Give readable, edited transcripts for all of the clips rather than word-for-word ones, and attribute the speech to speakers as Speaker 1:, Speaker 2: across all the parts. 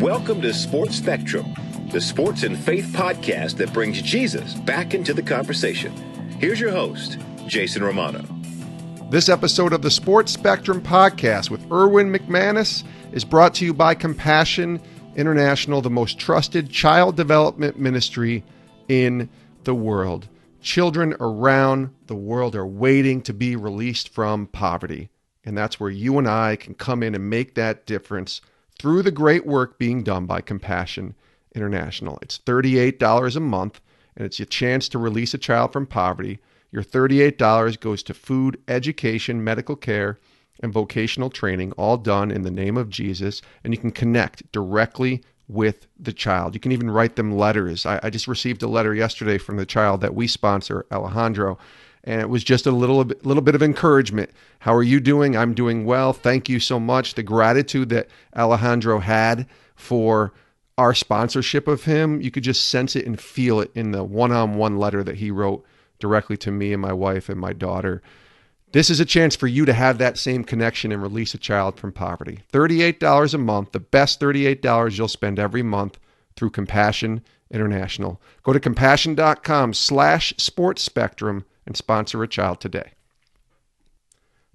Speaker 1: Welcome to Sports Spectrum, the sports and faith podcast that brings Jesus back into the conversation. Here's your host, Jason Romano.
Speaker 2: This episode of the Sports Spectrum podcast with Erwin McManus is brought to you by Compassion International, the most trusted child development ministry in the world. Children around the world are waiting to be released from poverty, and that's where you and I can come in and make that difference through the great work being done by Compassion International. It's $38 a month, and it's your chance to release a child from poverty. Your $38 goes to food, education, medical care, and vocational training, all done in the name of Jesus, and you can connect directly with the child. You can even write them letters. I just received a letter yesterday from the child that we sponsor, Alejandro, and it was just a little bit of encouragement. How are you doing? I'm doing well. Thank you so much. The gratitude that Alejandro had for our sponsorship of him, you could just sense it and feel it in the one-on-one letter that he wrote directly to me and my wife and my daughter. This is a chance for you to have that same connection and release a child from poverty. $38 a month, the best $38 you'll spend every month through Compassion International. Go to compassion.com/sportspectrum and sponsor a child today.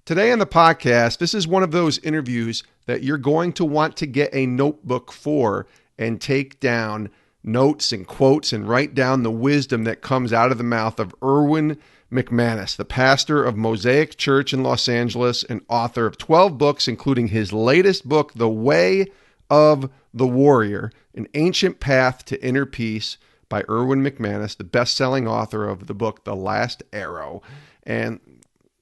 Speaker 2: Today on the podcast, this is one of those interviews that you're going to want to get a notebook for and take down notes and quotes and write down the wisdom that comes out of the mouth of Erwin McManus, the pastor of Mosaic Church in Los Angeles and author of 12 books, including his latest book, The Way of the Warrior, An Ancient Path to Inner Peace by Erwin McManus, the best-selling author of the book, The Last Arrow. And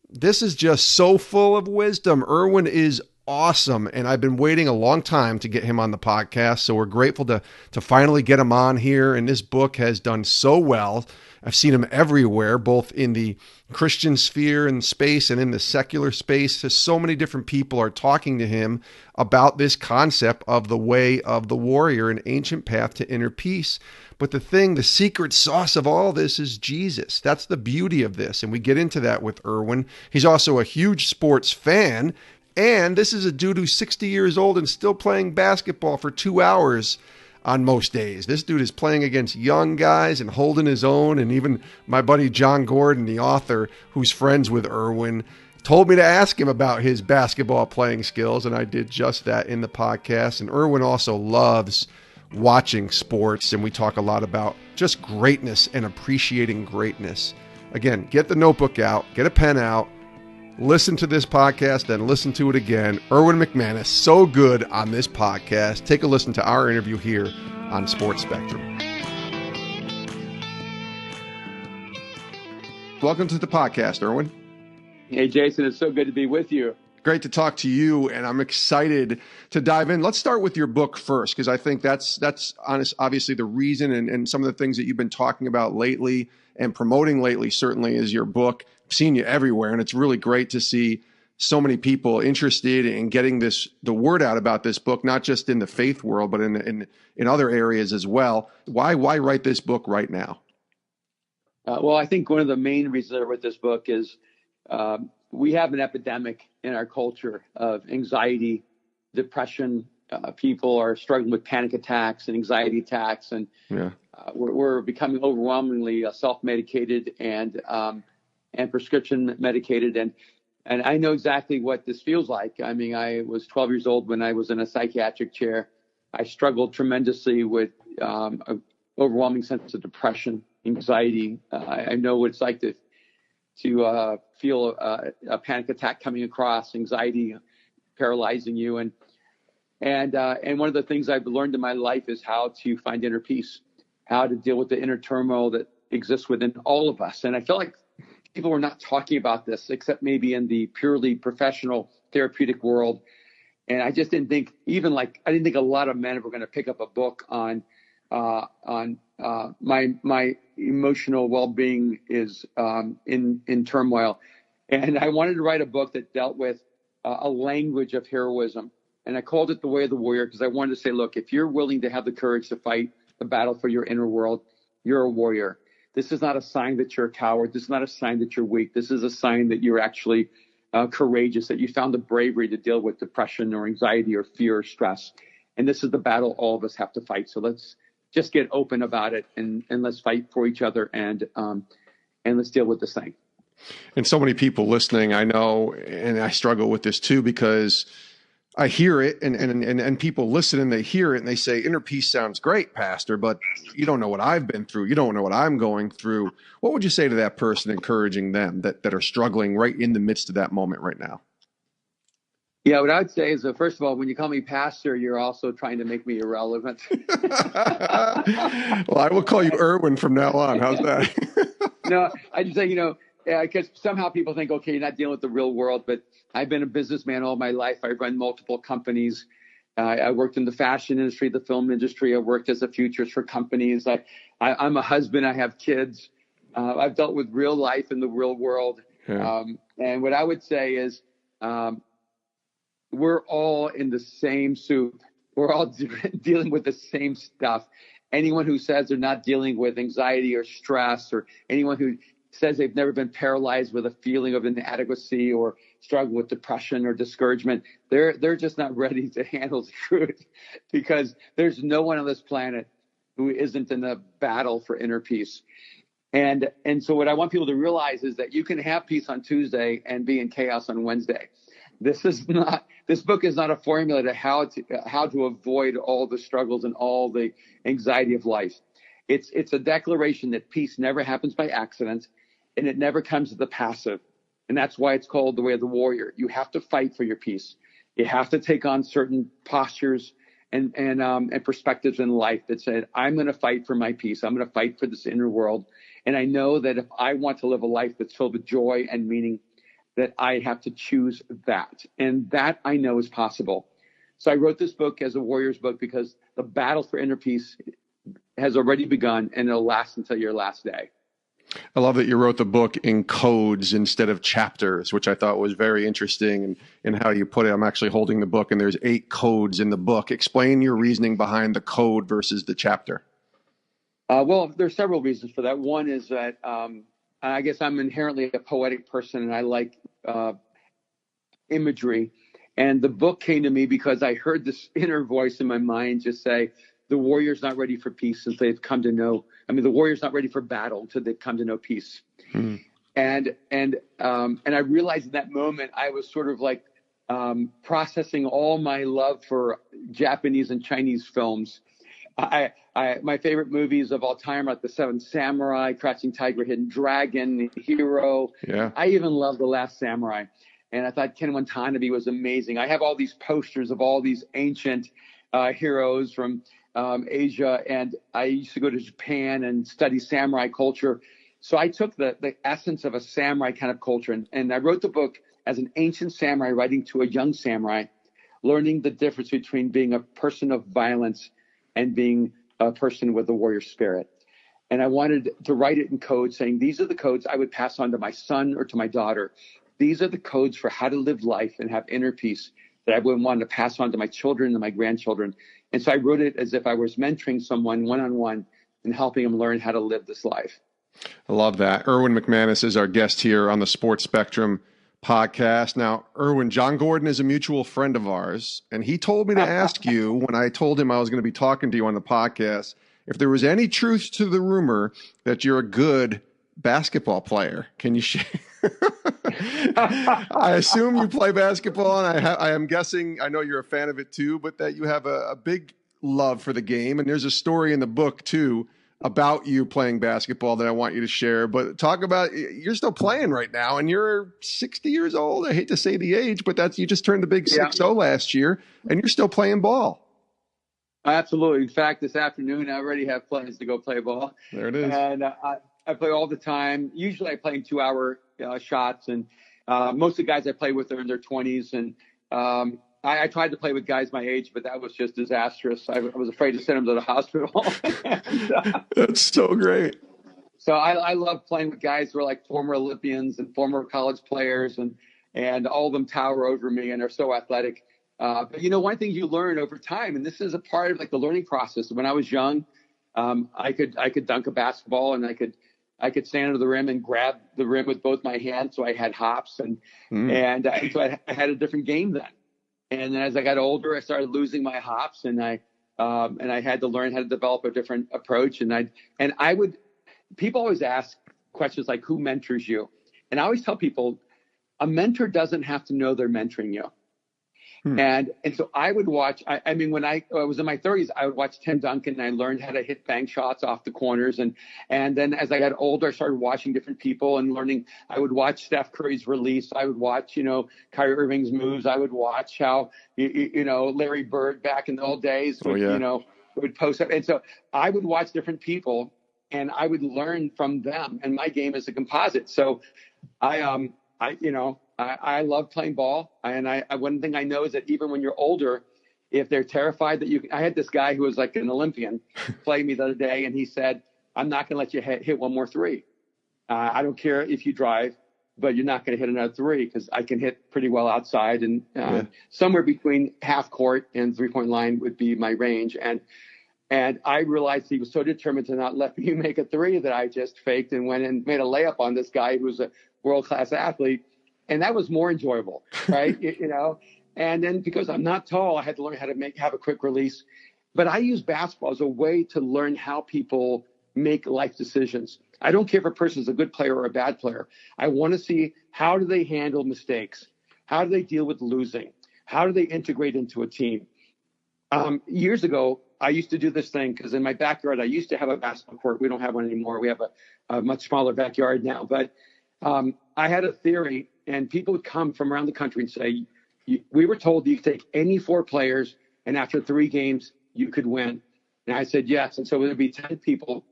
Speaker 2: this is just so full of wisdom. Erwin is awesome, and I've been waiting a long time to get him on the podcast, so we're grateful to finally get him on here, and this book has done so well. I've seen him everywhere, both in the Christian sphere and space and in the secular space. There's so many different people are talking to him about this concept of the way of the warrior, an ancient path to inner peace. But the secret sauce of all this is Jesus. That's the beauty of this, and we get into that with Erwin. He's also a huge sports fan, and this is a dude who's 60 years old and still playing basketball for 2 hours on most days. This dude is playing against young guys and holding his own. And even my buddy John Gordon, the author who's friends with Erwin, told me to ask him about his basketball playing skills, and I did just that in the podcast. And Erwin also loves watching sports, and we talk a lot about just greatness and appreciating greatness. Again, get the notebook out, get a pen out, listen to this podcast, then listen to it again. Erwin McManus, so good on this podcast. Take a listen to our interview here on Sports Spectrum. Welcome to the podcast, Erwin.
Speaker 3: Hey, Jason, it's so good to be with you.
Speaker 2: Great to talk to you, and I'm excited to dive in. Let's start with your book first, because I think that's obviously the reason and some of the things that you've been talking about lately and promoting lately certainly is your book. I've seen you everywhere, and it's really great to see so many people interested in getting the word out about this book, not just in the faith world, but in other areas as well. Why write this book right now?
Speaker 3: Well, I think one of the main reasons I wrote this book is we have an epidemic in our culture of anxiety, depression. People are struggling with panic attacks and anxiety attacks, and we're becoming overwhelmingly self-medicated and prescription medicated. And I know exactly what this feels like. I mean, I was 12 years old when I was in a psychiatric chair. I struggled tremendously with an overwhelming sense of depression, anxiety. I know what it's like to feel a panic attack coming across, anxiety paralyzing you. And one of the things I've learned in my life is how to find inner peace, how to deal with the inner turmoil that exists within all of us. And I feel like people are not talking about this, except maybe in the purely professional therapeutic world. And I just didn't think I didn't think a lot of men were going to pick up a book on my emotional well-being is in turmoil. And I wanted to write a book that dealt with a language of heroism. And I called it The Way of the Warrior because I wanted to say, look, if you're willing to have the courage to fight the battle for your inner world, you're a warrior. This is not a sign that you're a coward. This is not a sign that you're weak. This is a sign that you're actually courageous, that you found the bravery to deal with depression or anxiety or fear or stress. And this is the battle all of us have to fight. So let's just get open about it, and let's fight for each other, and let's deal with this thing.
Speaker 2: And so many people listening, I know, and I struggle with this too, because I hear it and people listen and they hear it and they say, inner peace sounds great, Pastor, but you don't know what I've been through. You don't know what I'm going through. What would you say to that person, encouraging them that are struggling right in the midst of that moment right now?
Speaker 3: Yeah, what I would say is that, first of all, when you call me pastor, you're also trying to make me irrelevant.
Speaker 2: Well, I will call you Erwin from now on. How's that?
Speaker 3: No, I just say, because somehow people think, okay, you're not dealing with the real world, but I've been a businessman all my life. I've run multiple companies. I worked in the fashion industry, the film industry. I worked as a futurist for companies. I'm a husband. I have kids. I've dealt with real life in the real world.
Speaker 2: Yeah.
Speaker 3: And what I would say is, we're all in the same soup. We're all dealing with the same stuff. Anyone who says they're not dealing with anxiety or stress, or anyone who says they've never been paralyzed with a feeling of inadequacy or struggle with depression or discouragement, they're just not ready to handle the truth, because there's no one on this planet who isn't in a battle for inner peace. And so what I want people to realize is that you can have peace on Tuesday and be in chaos on Wednesday. This book is not a formula to how to avoid all the struggles and all the anxiety of life. It's a declaration that peace never happens by accident, and it never comes to the passive. And that's why it's called the way of the warrior. You have to fight for your peace. You have to take on certain postures and perspectives in life that said, I'm going to fight for my peace. I'm going to fight for this inner world. And I know that if I want to live a life that's filled with joy and meaning, that I have to choose that. And that I know is possible. So I wrote this book as a warrior's book because the battle for inner peace has already begun, and it'll last until your last day.
Speaker 2: I love that you wrote the book in codes instead of chapters, which I thought was very interesting in how you put it. I'm actually holding the book, and there's 8 codes in the book. Explain your reasoning behind the code versus the chapter.
Speaker 3: Well, there's several reasons for that. One is that I guess I'm inherently a poetic person, and I like imagery. And the book came to me because I heard this inner voice in my mind just say, the warrior's not ready for peace until they've come to know. The warrior's not ready for battle until they've come to know peace. Hmm. And I realized in that moment, I was sort of like processing all my love for Japanese and Chinese films. My favorite movies of all time are like The Seven Samurai, Crouching Tiger, Hidden Dragon, Hero. Yeah. I even love The Last Samurai. And I thought Ken Watanabe was amazing. I have all these posters of all these ancient heroes from Asia. And I used to go to Japan and study samurai culture. So I took the essence of a samurai kind of culture. And I wrote the book as an ancient samurai writing to a young samurai, learning the difference between being a person of violence and being a person with a warrior spirit. And I wanted to write it in code, saying these are the codes I would pass on to my son or to my daughter. These are the codes for how to live life and have inner peace that I would want to pass on to my children and my grandchildren. And so I wrote it as if I was mentoring someone one-on-one and helping them learn how to live this life.
Speaker 2: I love that. Erwin McManus is our guest here on the Sports Spectrum podcast. Now, Erwin, John Gordon is a mutual friend of ours, and he told me to ask you when I told him I was going to be talking to you on the podcast, if there was any truth to the rumor that you're a good basketball player. Can you share? I assume you play basketball, and I am guessing, I know you're a fan of it too, but that you have a big love for the game. And there's a story in the book too about you playing basketball that I want you to share. But talk about, you're still playing right now, and you're 60 years old. I hate to say the age, but you just turned the big 6-0 last year, and you're still playing ball.
Speaker 3: Absolutely. In fact, this afternoon, I already have plans to go play ball.
Speaker 2: There it is.
Speaker 3: And I play all the time. Usually I play in 2-hour shots, and most of the guys I play with are in their 20s. And I tried to play with guys my age, but that was just disastrous. I was afraid to send them to the hospital.
Speaker 2: That's so great.
Speaker 3: So I love playing with guys who are like former Olympians and former college players, and all of them tower over me and are so athletic. But one thing you learn over time, and this is a part of like the learning process. When I was young, I could dunk a basketball, and I could stand under the rim and grab the rim with both my hands. So I had hops, and so I had a different game then. And then as I got older, I started losing my hops, and I had to learn how to develop a different approach. People always ask questions like, who mentors you? And I always tell people, a mentor doesn't have to know they're mentoring you. And so I would watch, I mean, when I was in my 30s, I would watch Tim Duncan, and I learned how to hit bank shots off the corners. And then as I got older, I started watching different people and learning. I would watch Steph Curry's release. I would watch, Kyrie Irving's moves. I would watch how, Larry Bird back in the old days would post up. And so I would watch different people, and I would learn from them. And my game is a composite. So I love playing ball. And one thing I know is that even when you're older, if they're terrified that I had this guy who was like an Olympian play me the other day, and he said, I'm not going to let you hit one more three. I don't care if you drive, but you're not going to hit another three, because I can hit pretty well outside, and somewhere between half court and 3-point line would be my range. And I realized he was so determined to not let me make a three that I just faked and went and made a layup on this guy who was a world-class athlete. And that was more enjoyable, right? And then because I'm not tall, I had to learn how to have a quick release. But I use basketball as a way to learn how people make life decisions. I don't care if a person is a good player or a bad player. I want to see, how do they handle mistakes? How do they deal with losing? How do they integrate into a team? Years ago, I used to do this thing, because in my backyard, I used to have a basketball court. We don't have one anymore. We have a much smaller backyard now. But I had a theory, and people would come from around the country and say, we were told you could take any 4 players, and after 3 games, you could win. And I said, yes. And so there'd be 10 people.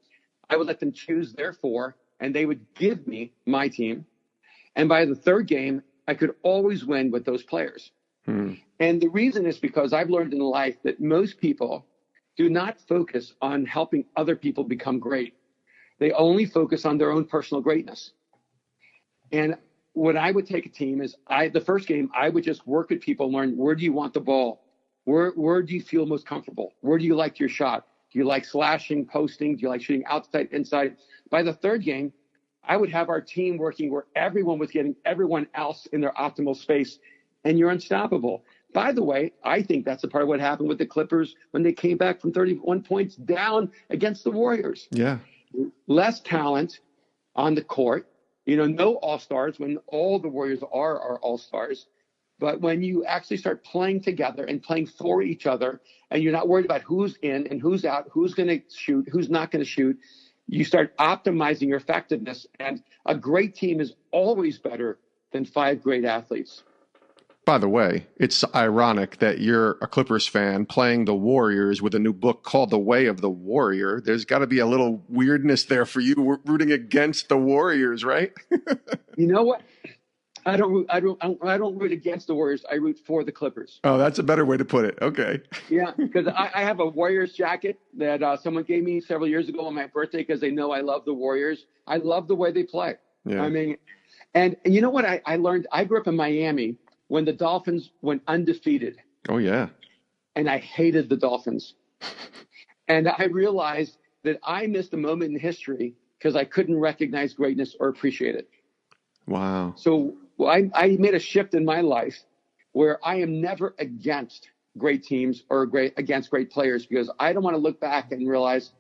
Speaker 3: I would let them choose their 4, and they would give me my team. And by the 3rd game, I could always win with those players. And the reason is because I've learned in life that most people do not focus on helping other people become great. They only focus on their own personal greatness. And when I would take a team is the first game, I would just work with people and learn, where do you want the ball? Where do you feel most comfortable? Where do you like your shot? Do you like slashing, posting? Do you like shooting outside, inside? By the 3rd game, I would have our team working where everyone was getting everyone else in their optimal space, and you're unstoppable. By the way, I think that's a part of what happened with the Clippers when they came back from 31 points down against the Warriors.
Speaker 2: Yeah.
Speaker 3: Less talent on the court. No all-stars, when all the Warriors are all-stars. But when you actually start playing together and playing for each other, and you're not worried about who's in and who's out, who's going to shoot, who's not going to shoot, you start optimizing your effectiveness. And a great team is always better than 5 great athletes.
Speaker 2: By the way, it's ironic that you're a Clippers fan playing the Warriors with a new book called The Way of the Warrior. There's got to be a little weirdness there for you. We're rooting against the Warriors, right?
Speaker 3: You know what? I don't root against the Warriors. I root for the Clippers.
Speaker 2: Oh, that's a better way to put it. Okay.
Speaker 3: Yeah, because I have a Warriors jacket that someone gave me several years ago on my birthday, because they know I love the Warriors. I love the way they play.
Speaker 2: Yeah.
Speaker 3: I mean, and you know what I learned? I grew up in Miami when the Dolphins went undefeated.
Speaker 2: Oh, yeah.
Speaker 3: And I hated the Dolphins. And I realized that I missed a moment in history because I couldn't recognize greatness or appreciate it.
Speaker 2: Wow.
Speaker 3: So I made a shift in my life where I am never against great teams or against great players, because I don't want to look back and realize,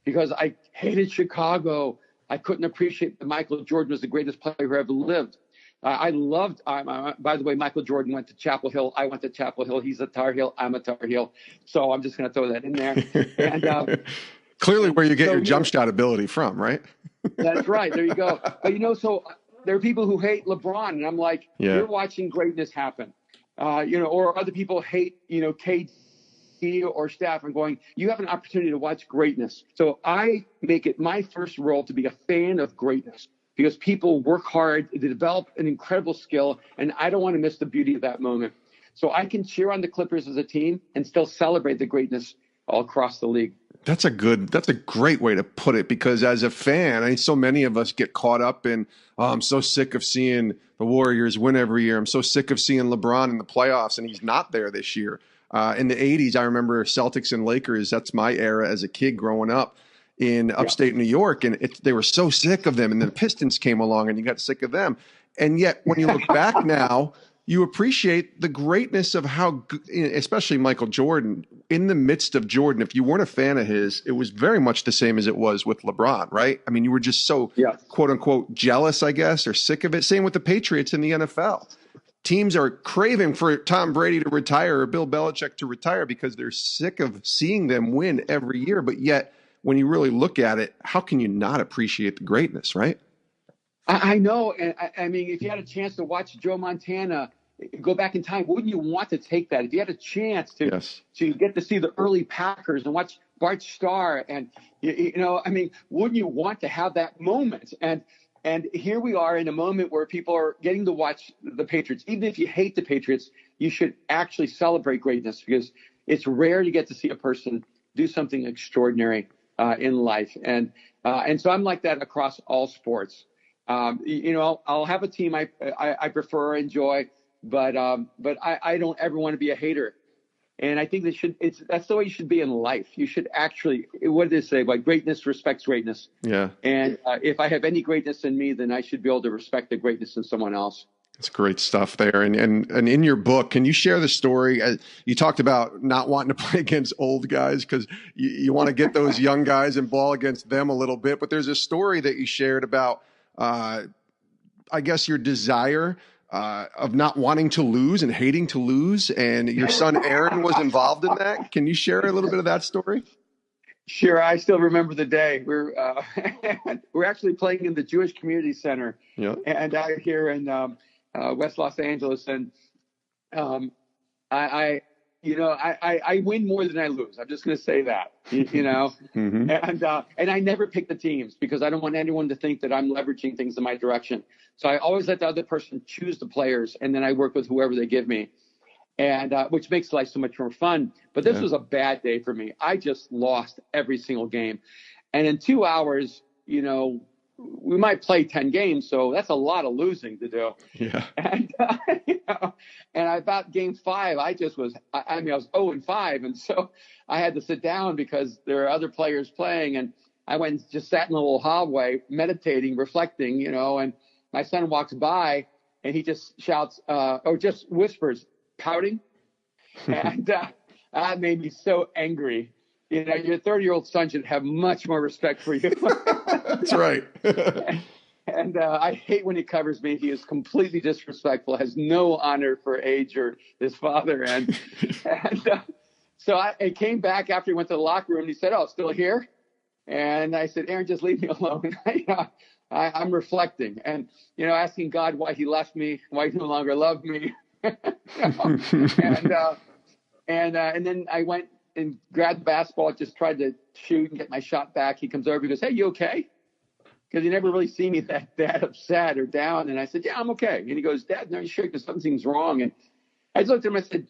Speaker 3: because I hated Chicago, I couldn't appreciate that Michael Jordan was the greatest player who ever lived. I loved, by the way, Michael Jordan went to Chapel Hill. I went to Chapel Hill. He's a Tar Heel. I'm a Tar Heel. So I'm just going to throw that in there. And
Speaker 2: clearly where you get your jump shot ability from, right?
Speaker 3: That's right. There you go. But, so there are people who hate LeBron. And I'm like, you're watching greatness happen. Or other people hate, KD or Steph, and going, you have an opportunity to watch greatness. So I make it my first role to be a fan of greatness, because people work hard to develop an incredible skill, and I don't want to miss the beauty of that moment. So I can cheer on the Clippers as a team and still celebrate the greatness all across the league.
Speaker 2: That's a great way to put it, because as a fan, so many of us get caught up in, I'm so sick of seeing the Warriors win every year. I'm so sick of seeing LeBron in the playoffs, and he's not there this year. In the 80s, I remember Celtics and Lakers. That's my era as a kid growing up in upstate New York, and they were so sick of them. And then the Pistons came along, and you got sick of them. And yet, when you look back now, you appreciate the greatness of how, especially Michael Jordan, in the midst of Jordan, if you weren't a fan of his, it was very much the same as it was with LeBron, right? I mean, you were just so quote unquote jealous, I guess, or sick of it. Same with the Patriots in the NFL. Teams are craving for Tom Brady to retire or Bill Belichick to retire because they're sick of seeing them win every year. But yet, when you really look at it, how can you not appreciate the greatness, right?
Speaker 3: I know. And I mean, if you had a chance to watch Joe Montana go back in time, wouldn't you want to take that? If you had a chance to get to see the early Packers and watch Bart Starr and, I mean, wouldn't you want to have that moment? And here we are in a moment where people are getting to watch the Patriots. Even if you hate the Patriots, you should actually celebrate greatness, because it's rare to get to see a person do something extraordinary in life. And so I'm like that across all sports. I'll have a team I prefer or enjoy, but I don't ever want to be a hater. And I think that's the way you should be in life. You should actually, what did they say? Like, greatness respects greatness. Yeah. And if I have any greatness in me, then I should be able to respect the greatness in someone else.
Speaker 2: That's great stuff there. And in your book, can you share the story? You talked about not wanting to play against old guys because you want to get those young guys and ball against them a little bit. But there's a story that you shared about, I guess, your desire of not wanting to lose and hating to lose. And your son, Aaron, was involved in that. Can you share a little bit of that story?
Speaker 3: Sure. I still remember the day. We're actually playing in the Jewish Community Center and out here in West Los Angeles. And I win more than I lose. I'm just going to say that, mm-hmm. And I never pick the teams because I don't want anyone to think that I'm leveraging things in my direction. So I always let the other person choose the players, and then I work with whoever they give me, and which makes life so much more fun. But this was a bad day for me. I just lost every single game. And in 2 hours, we might play 10 games, so that's a lot of losing to do. Yeah. And and I thought game 5, I was 0-5, and so I had to sit down because there are other players playing, and I went and just sat in a little hallway, meditating, reflecting, and my son walks by and he just shouts or just whispers, pouting, and that made me so angry. Your 30-year-old son should have much more respect for you.
Speaker 2: That's right.
Speaker 3: And I hate when he covers me. He is completely disrespectful, has no honor for age or his father. And so I came back after he went to the locker room. And he said, "Oh, still here?" And I said, "Aaron, just leave me alone." I'm reflecting and, asking God why he left me, why he no longer loved me. And then I went and grabbed the basketball, just tried to shoot and get my shot back. He comes over, he goes, "Hey, you okay?" Because he never really seen me that upset or down. And I said, "Yeah, I'm okay." And he goes, "Dad, no, you sure? Because something's wrong." And I just looked at him and I said,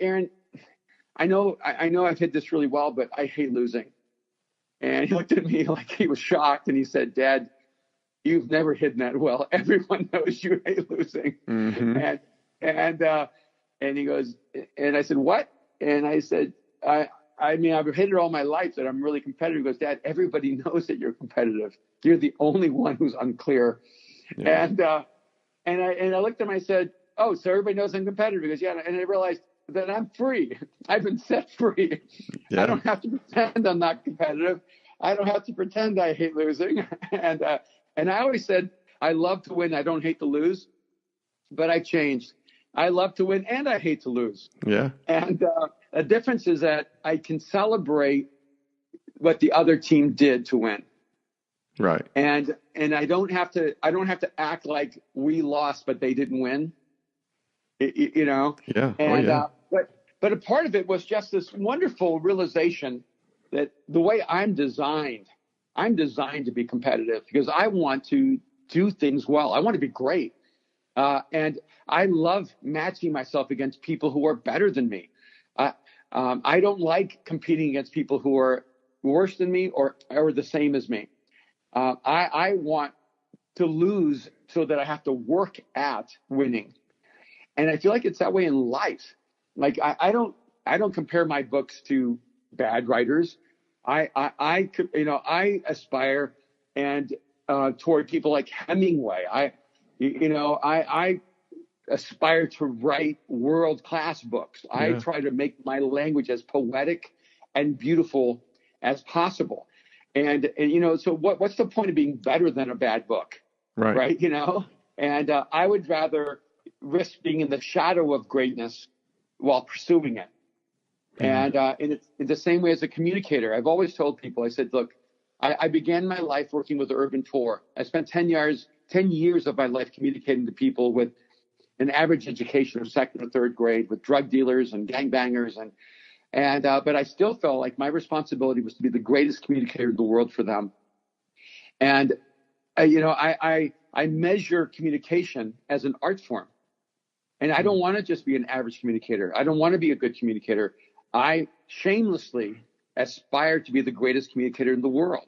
Speaker 3: "Aaron, I know I've hit this really well, but I hate losing." And he looked at me like he was shocked. And he said, "Dad, you've never hidden that well. Everyone knows you hate losing." Mm-hmm. And he goes, and I said, "What?" And I said, I mean, I've hit it all my life that I'm really competitive." He goes, "Dad, everybody knows that you're competitive. You're the only one who's unclear." Yeah. And I looked at him, I said, "Oh, so everybody knows I'm competitive?" He goes, "Yeah." And I realized that I'm free. I've been set free. Yeah. I don't have to pretend I'm not competitive. I don't have to pretend I hate losing. And I always said, I love to win. I don't hate to lose. But I changed. I love to win and I hate to lose. Yeah. And the difference is that I can celebrate what the other team did to win. Right. And I don't have to act like we lost, but they didn't win. Yeah. And but a part of it was just this wonderful realization that the way I'm designed to be competitive because I want to do things well. I want to be great. And I love matching myself against people who are better than me. I don't like competing against people who are worse than me or the same as me. I want to lose so that I have to work at winning. And I feel like it's that way in life. Like I don't compare my books to bad writers. I aspire and toward people like Hemingway. I aspire to write world-class books. I try to make my language as poetic and beautiful as possible. And so what's the point of being better than a bad book? Right? And I would rather risk being in the shadow of greatness while pursuing it. And in the same way as a communicator, I've always told people, I said, look, I began my life working with the urban poor. I spent 10 years of my life communicating to people with an average education of second or third grade, with drug dealers and gangbangers. But I still felt like my responsibility was to be the greatest communicator in the world for them. And, I measure communication as an art form. And I don't want to just be an average communicator. I don't want to be a good communicator. I shamelessly aspire to be the greatest communicator in the world.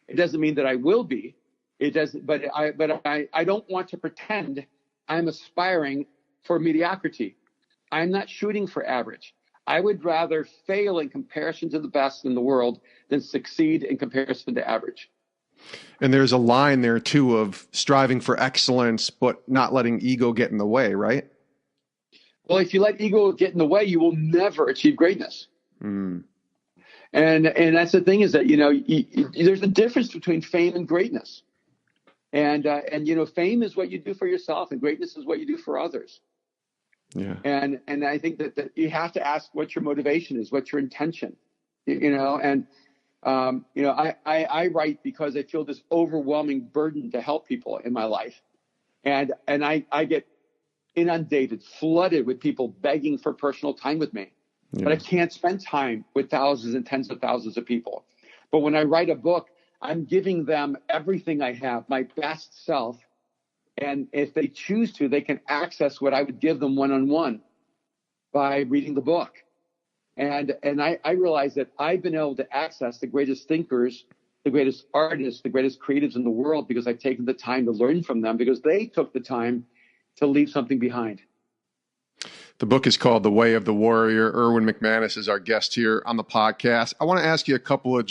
Speaker 3: It doesn't mean that I will be. It doesn't, but I don't want to pretend I'm aspiring for mediocrity. I'm not shooting for average. I would rather fail in comparison to the best in the world than succeed in comparison to average.
Speaker 2: And there's a line there too of striving for excellence, but not letting ego get in the way, right?
Speaker 3: Well, if you let ego get in the way, you will never achieve greatness. And that's the thing, is that, there's a difference between fame and greatness. And fame is what you do for yourself, and greatness is what you do for others.
Speaker 2: Yeah.
Speaker 3: And I think that you have to ask what your motivation is, what's your intention, I write because I feel this overwhelming burden to help people in my life. And I get inundated, flooded with people begging for personal time with me. Yeah. But I can't spend time with thousands and tens of thousands of people. But when I write a book, I'm giving them everything I have, my best self. And if they choose to, they can access what I would give them one-on-one by reading the book. And I realize that I've been able to access the greatest thinkers, the greatest artists, the greatest creatives in the world, because I've taken the time to learn from them, because they took the time to leave something behind.
Speaker 2: The book is called The Way of the Warrior. Erwin McManus is our guest here on the podcast. I want to ask you a couple of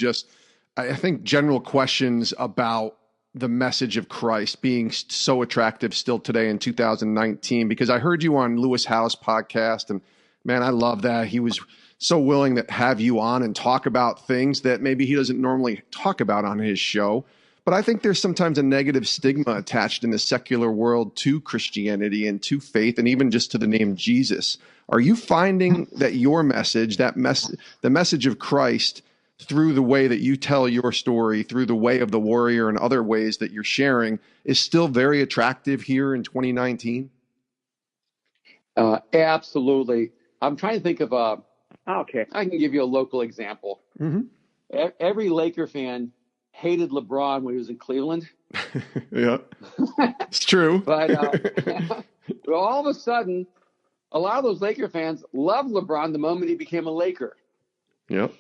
Speaker 2: I think, general questions about the message of Christ being so attractive still today in 2019, because I heard you on Lewis Howes' podcast, and man, I love that. He was so willing to have you on and talk about things that maybe he doesn't normally talk about on his show. But I think there's sometimes a negative stigma attached in the secular world to Christianity and to faith, and even just to the name Jesus. Are you finding that your message, the message of Christ, through the way that you tell your story, through the way of the warrior and other ways that you're sharing, is still very attractive here in 2019?
Speaker 3: Absolutely. I'm trying to think of I can give you a local example. Mm-hmm. Every Laker fan hated LeBron when he was in Cleveland.
Speaker 2: Yeah, it's true.
Speaker 3: But all of a sudden, a lot of those Laker fans loved LeBron the moment he became a Laker.
Speaker 2: Yep.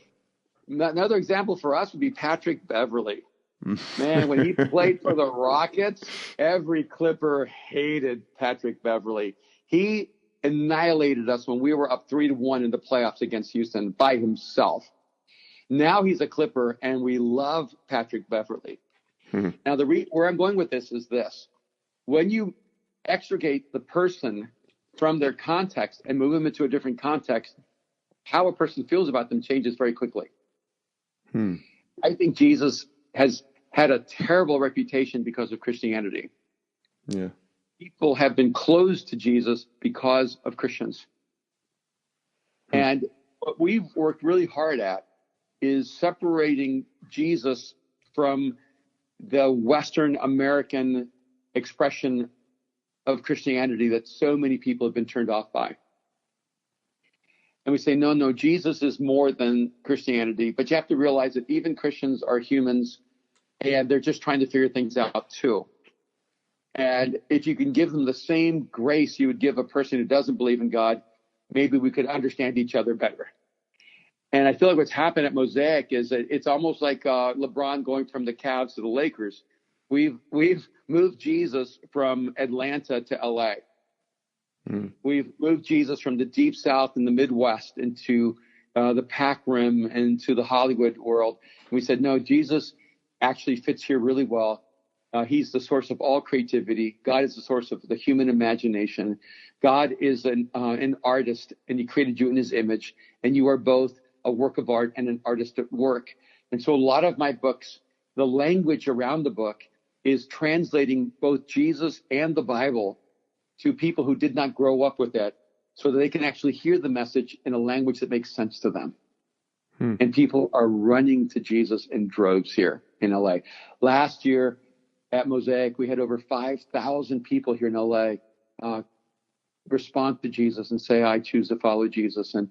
Speaker 3: Another example for us would be Patrick Beverley. Man, when he played for the Rockets, every Clipper hated Patrick Beverley. He annihilated us when we were up 3-1 in the playoffs against Houston by himself. Now he's a Clipper, and we love Patrick Beverley. Mm-hmm. Now, where I'm going with this is this. When you extricate the person from their context and move them into a different context, how a person feels about them changes very quickly. I think Jesus has had a terrible reputation because of Christianity.
Speaker 2: Yeah. People
Speaker 3: have been closed to Jesus because of Christians. And what we've worked really hard at is separating Jesus from the Western American expression of Christianity that so many people have been turned off by. And we say, no, Jesus is more than Christianity. But you have to realize that even Christians are humans, and they're just trying to figure things out too. And if you can give them the same grace you would give a person who doesn't believe in God, maybe we could understand each other better. And I feel like what's happened at Mosaic is that it's almost like LeBron going from the Cavs to the Lakers. We've moved Jesus from Atlanta to LA. We've moved Jesus from the Deep South and the Midwest into the Pac Rim and into the Hollywood world. And we said, no, Jesus actually fits here really well. He's the source of all creativity. God is the source of the human imagination. God is an artist, and he created you in his image, and you are both a work of art and an artist at work. And so a lot of my books, the language around the book is translating both Jesus and the Bible to people who did not grow up with it, so that they can actually hear the message in a language that makes sense to them. And people are running to Jesus in droves here in LA. Last year at Mosaic, we had over 5,000 people here in LA respond to Jesus and say, I choose to follow Jesus. And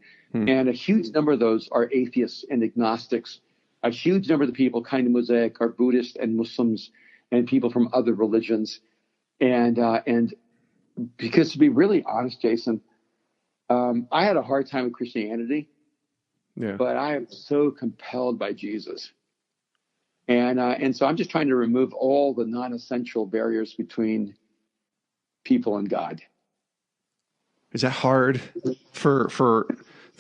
Speaker 3: a huge number of those are atheists and agnostics. A huge number of the people coming to Mosaic are Buddhists and Muslims and people from other religions. And because to be really honest, Jason, I had a hard time with Christianity, but I am so compelled by Jesus. And so I'm just trying to remove all the non-essential barriers between people and God.
Speaker 2: Is that hard for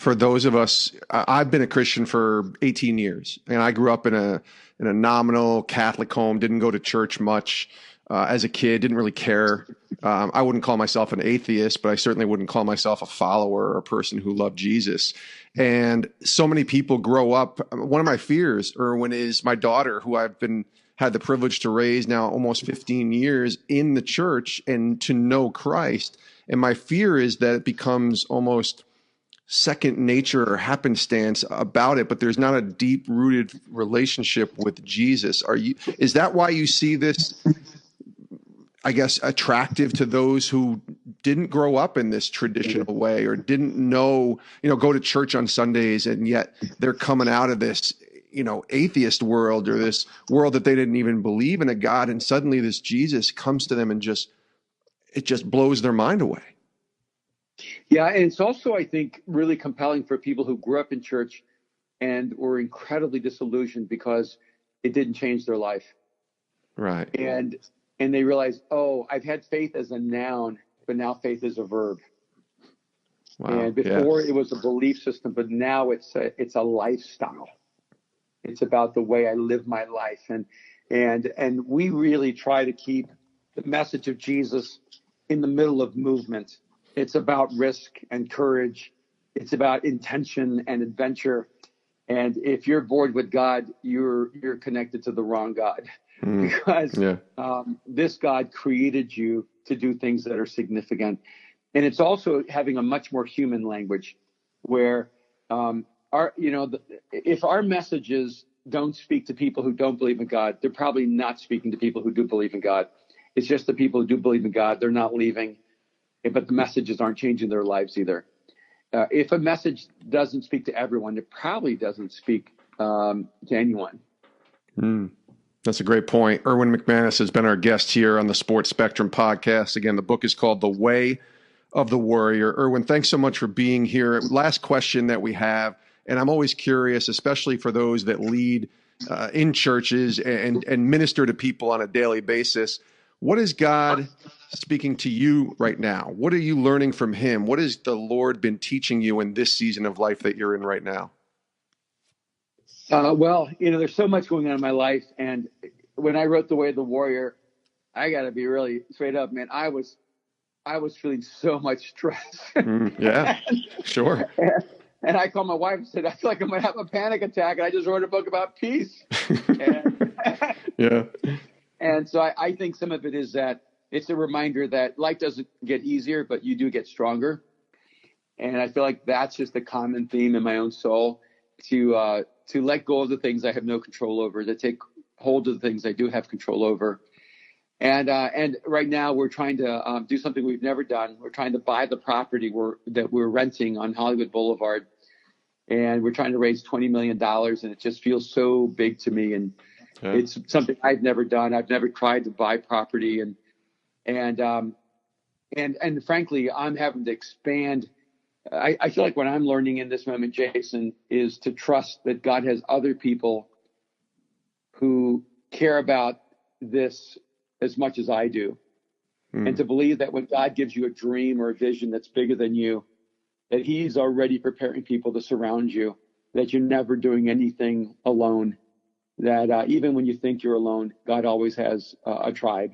Speaker 2: those of us? I've been a Christian for 18 years, and I grew up in a nominal Catholic home. Didn't go to church much as a kid. Didn't really care. I wouldn't call myself an atheist, but I certainly wouldn't call myself a follower or a person who loved Jesus. And so many people grow up. One of my fears, Erwin, is my daughter, who had the privilege to raise now almost 15 years in the church and to know Christ. And my fear is that it becomes almost second nature or happenstance about it, but there's not a deep rooted relationship with Jesus. Is that why you see this, I guess, attractive to those who didn't grow up in this traditional way or didn't know, go to church on Sundays, and yet they're coming out of this, atheist world or this world that they didn't even believe in a God, and suddenly this Jesus comes to them and it just blows their mind away.
Speaker 3: Yeah, and it's also, I think, really compelling for people who grew up in church and were incredibly disillusioned because it didn't change their life.
Speaker 2: Right.
Speaker 3: And they realize, oh, I've had faith as a noun, but now faith is a verb. Wow. And before it was a belief system, but now it's a lifestyle. It's about the way I live my life. And we really try to keep the message of Jesus in the middle of movement. It's about risk and courage. It's about intention and adventure. And if you're bored with God, you're connected to the wrong God. Because this God created you to do things that are significant. And it's also having a much more human language where if our messages don't speak to people who don't believe in God, they're probably not speaking to people who do believe in God. It's just the people who do believe in God, they're not leaving, but the messages aren't changing their lives either. If a message doesn't speak to everyone, it probably doesn't speak to anyone.
Speaker 2: That's a great point. Erwin McManus has been our guest here on the Sports Spectrum podcast. Again, the book is called The Way of the Warrior. Erwin, thanks so much for being here. Last question that we have, and I'm always curious, especially for those that lead in churches and minister to people on a daily basis. What is God speaking to you right now? What are you learning from him? What has the Lord been teaching you in this season of life that you're in right now?
Speaker 3: Well, there's so much going on in my life. And when I wrote The Way of the Warrior, I got to be really straight up, man. I was feeling so much stress.
Speaker 2: Sure.
Speaker 3: And I called my wife and said, I feel like I'm going to have a panic attack. And I just wrote a book about peace. And so I think some of it is that it's a reminder that life doesn't get easier, but you do get stronger. And I feel like that's just a common theme in my own soul, to let go of the things I have no control over, to take hold of the things I do have control over. And right now we're trying to do something we've never done. We're trying to buy the property that we're renting on Hollywood Boulevard. And we're trying to raise $20 million. And it just feels so big to me. And it's something I've never done. I've never tried to buy property. And frankly, I'm having to expand. I feel like what I'm learning in this moment, Jason, is to trust that God has other people who care about this as much as I do. And to believe that when God gives you a dream or a vision that's bigger than you, that he's already preparing people to surround you, that you're never doing anything alone. that even when you think you're alone, God always has a tribe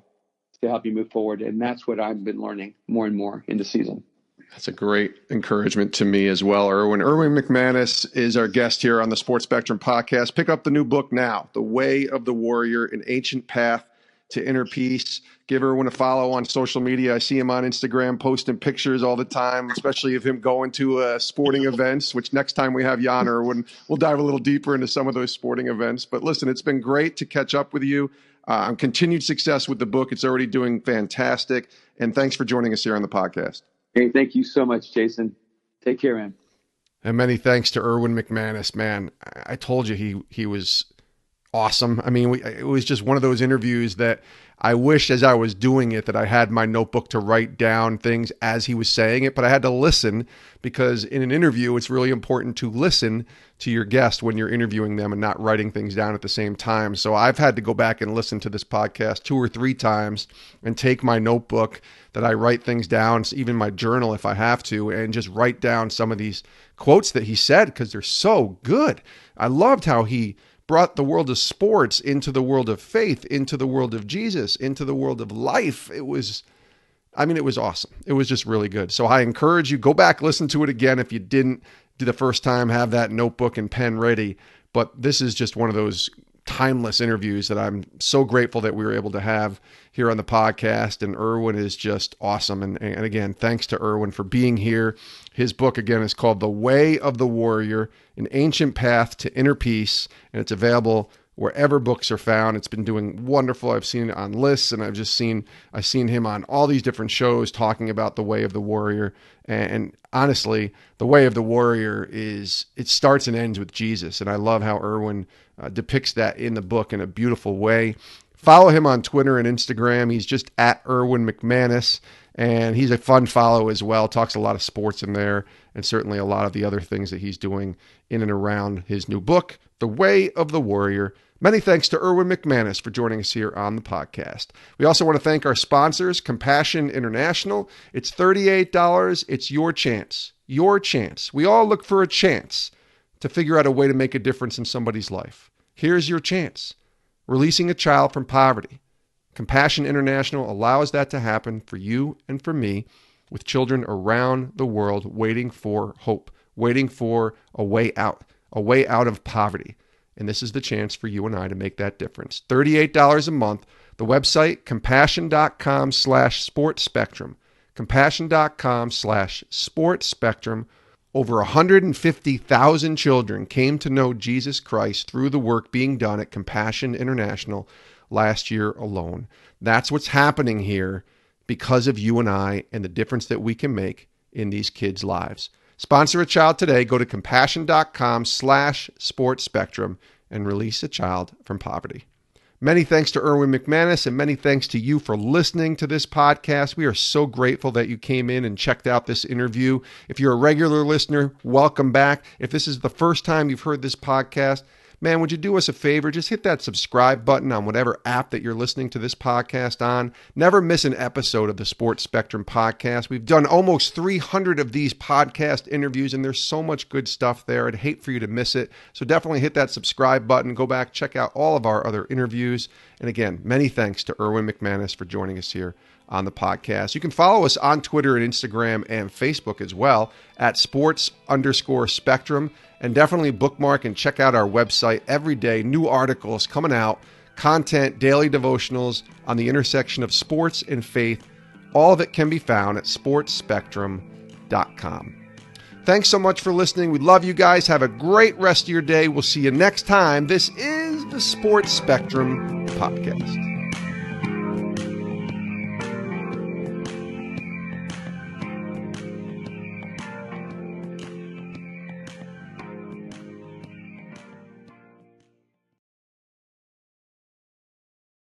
Speaker 3: to help you move forward. And that's what I've been learning more and more in the season.
Speaker 2: That's a great encouragement to me as well, Erwin. Erwin McManus is our guest here on the Sports Spectrum podcast. Pick up the new book now, The Way of the Warrior, An Ancient Path to Inner Peace. Give Erwin a follow on social media. I see him on Instagram posting pictures all the time, especially of him going to sporting events, which next time we have you on, Erwin, we'll dive a little deeper into some of those sporting events. But listen, it's been great to catch up with you. Continued success with the book. It's already doing fantastic. And thanks for joining us here on the podcast.
Speaker 3: Hey, thank you so much, Jason. Take care, man.
Speaker 2: And many thanks to Erwin McManus, man. I told you he was awesome. I mean, it was just one of those interviews that I wish as I was doing it that I had my notebook to write down things as he was saying it, but I had to listen because in an interview, it's really important to listen to your guest when you're interviewing them and not writing things down at the same time. So I've had to go back and listen to this podcast 2 or 3 times and take my notebook that I write things down, even my journal if I have to, and just write down some of these quotes that he said because they're so good. I loved how he brought the world of sports into the world of faith, into the world of Jesus, into the world of life. It was awesome. It was just really good. So I encourage you, go back, listen to it again. If you didn't do the first time, have that notebook and pen ready. But this is just one of those timeless interviews that I'm so grateful that we were able to have here on the podcast. And Erwin is just awesome. And again, thanks to Erwin for being here. His book, again, is called The Way of the Warrior, An Ancient Path to Inner Peace. And it's available wherever books are found. It's been doing wonderful. I've seen it on lists, and I've seen him on all these different shows talking about the way of the warrior. And honestly, the way of the warrior it starts and ends with Jesus. And I love how Erwin depicts that in the book in a beautiful way. Follow him on Twitter and Instagram. He's just at Erwin McManus, and he's a fun follow as well. Talks a lot of sports in there, and certainly a lot of the other things that he's doing in and around his new book, The Way of the Warrior. Many thanks to Erwin McManus for joining us here on the podcast. We also want to thank our sponsors, Compassion International. It's $38. It's your chance. Your chance. We all look for a chance to figure out a way to make a difference in somebody's life. Here's your chance. Releasing a child from poverty. Compassion International allows that to happen for you and for me, with children around the world waiting for hope, waiting for a way out of poverty. And this is the chance for you and I to make that difference. $38 a month. The website, compassion.com/sportspectrum. Compassion.com/sportspectrum. Over 150,000 children came to know Jesus Christ through the work being done at Compassion International last year alone. That's what's happening here because of you and I and the difference that we can make in these kids' lives. Sponsor a child today. Go to compassion.com/sportspectrum and release a child from poverty. Many thanks to Erwin McManus, and many thanks to you for listening to this podcast. We are so grateful that you came in and checked out this interview. If you're a regular listener, welcome back. If this is the first time you've heard this podcast, man, would you do us a favor? Just hit that subscribe button on whatever app that you're listening to this podcast on. Never miss an episode of the Sports Spectrum podcast. We've done almost 300 of these podcast interviews, and there's so much good stuff there. I'd hate for you to miss it. So definitely hit that subscribe button. Go back, check out all of our other interviews. And again, many thanks to Erwin McManus for joining us here on the podcast. You can follow us on Twitter and Instagram and Facebook as well at sports_spectrum. And definitely bookmark and check out our website every day. New articles coming out, content, daily devotionals on the intersection of sports and faith. All of it can be found at sportspectrum.com. Thanks so much for listening. We love you guys. Have a great rest of your day. We'll see you next time. This is the Sports Spectrum Podcast.